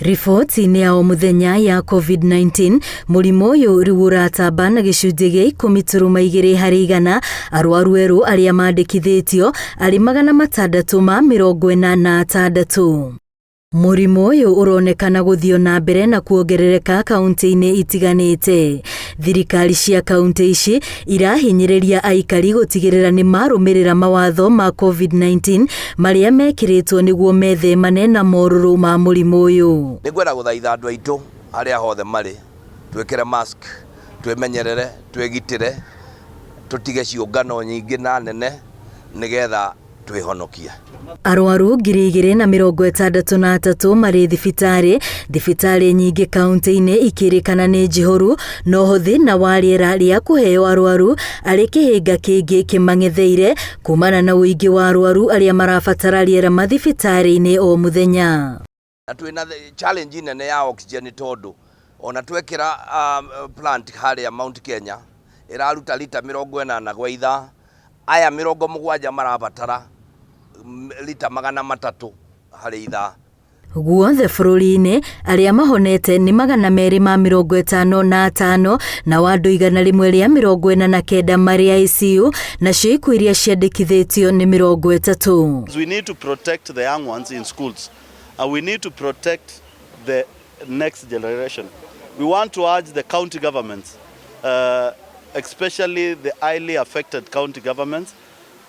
Riboti-inĩ ya o mũthenya ya COVID-19, mũrimũ ũyũ rĩu ũratamba na gĩcunjĩ gĩa 10.2 harĩ igana. Arwaru erũ arĩa mandĩkithĩtio arĩ 646. Mũrimũ ũyũ ũronekana gũthiĩ na mbere na kuongerereka kaunti-inĩ itiganĩte. Thirikari cia kaunti ici irahinyĩrĩria aikari gũtigĩrĩra nĩ marũmĩrĩra mawatho ma COVID-19 marĩa mekĩrĩtwo nĩguo methemane na morũrũ ma mũrimũ ũyũ. Nĩngwenda gũthaitha andũ aitũ arĩa hothe marĩ twĩkĩre mask, twĩmenyerere, twĩgitĩre, tũtige ciũngano nyingĩ na nene nĩgetha twĩhonokie. Arwaru 263 marĩ thibitarĩ nyingĩ kaunti-inĩ ikĩrĩkana nĩ njihoru, no thĩna wa rĩera rĩa kũheo arwaru arĩ kĩhĩnga kĩngĩ kĩmang'etheire kumana na ũingĩ wa arwaru arĩa marabatara rĩera mathibitarĩ-inĩ o mũthenya. Na twĩna challenge nene ya oxygen tondũ ona twekĩra plant harĩa Mount Kenya ĩraruta lita 40 gwa ithaa, aya 70 marabatara lita 300 harĩ ithaa. Guothe bũrũri-inĩ arĩa mahonete nĩ 255 na andũ 149 marĩ ICU, nacio ikuũ iria ciandĩkithĩtio nĩ 30. We need to protect the young ones in schools and we need to protect the next generation. We want to urge the county governments, especially the highly affected county governments,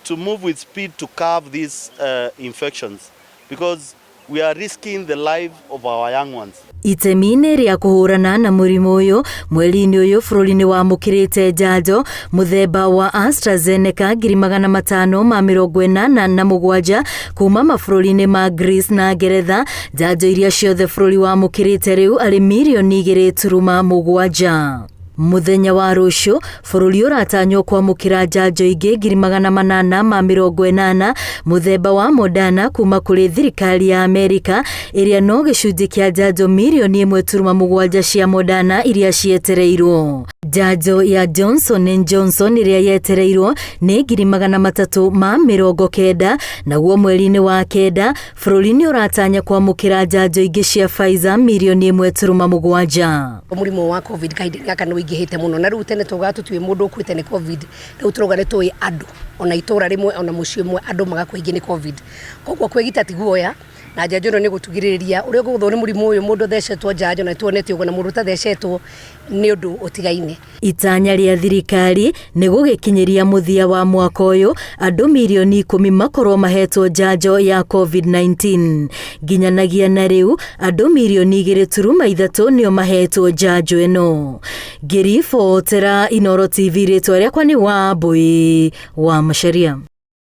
to move with speed to curb these infections because we are risking the life of our young ones. Itemi-inĩ rĩa kũhũrana na mũrimũ ũyũ, mweri-inĩ ũyũ bũrũri-inĩ wamũkĩrĩte njanjo mũthemba wa AstraZeneca 547 kuma mabũrũri-inĩ ma Greece na Ngeretha. Njanjo iria ciothe bũrũri wamũkĩrĩte rĩu arĩ 2.7 million. Mũthenya wa rũciũ bũrũri ũratanywo kwamũkĩra njanjo ingĩ 880 mũthemba wa Moderna kuma kũrĩ thirikari ya Amerika, ĩrĩa no gĩcunjĩ kĩa njanjo 1.7 cia Moderna iria cietereirwo. Njanjo ya Johnson & Johnson ĩrĩa yetereirwo nĩ 390, naguo mweri-inĩ wa kenda bũrũri nĩ ũratanya kwamũkĩra njanjo ingĩ cia Pfizer 1.7 million. Mũrimũ wa COVID kahinda gaka nĩ ingĩhĩte mũno, na rĩu tene tũgaga tũtue mũndũ ũkuĩte nĩ COVID, rĩu tũroga nĩ tũĩ andũ ona itũra rĩmwe ona mũciĩ ũmwe andũ magakuĩngĩ nĩ COVID. Koguo kwĩgita ti guoya, na njanjo ĩno nĩ gũtugĩrĩria ũrĩa ũgũthwo nĩ mũrimũ ũyũ mũndũ thecetwo njanjo na tuonete ũguo na mũndũ ũtathecetwo nĩ ũndũ ũtigaine. Itanya rĩa thirikari nĩ gũgĩkinyĩria mũthia wa mwaka ũyũ andũ 10,000,000 makorwo mahetwo njanjo ya COVID-19. Nginyanagia na rĩu andũ 2.3 nĩo mahetwo njanjo ĩno. Ngĩribotera Inooro TV, rĩtwa rĩakwa nĩ Wambui wa Macharia.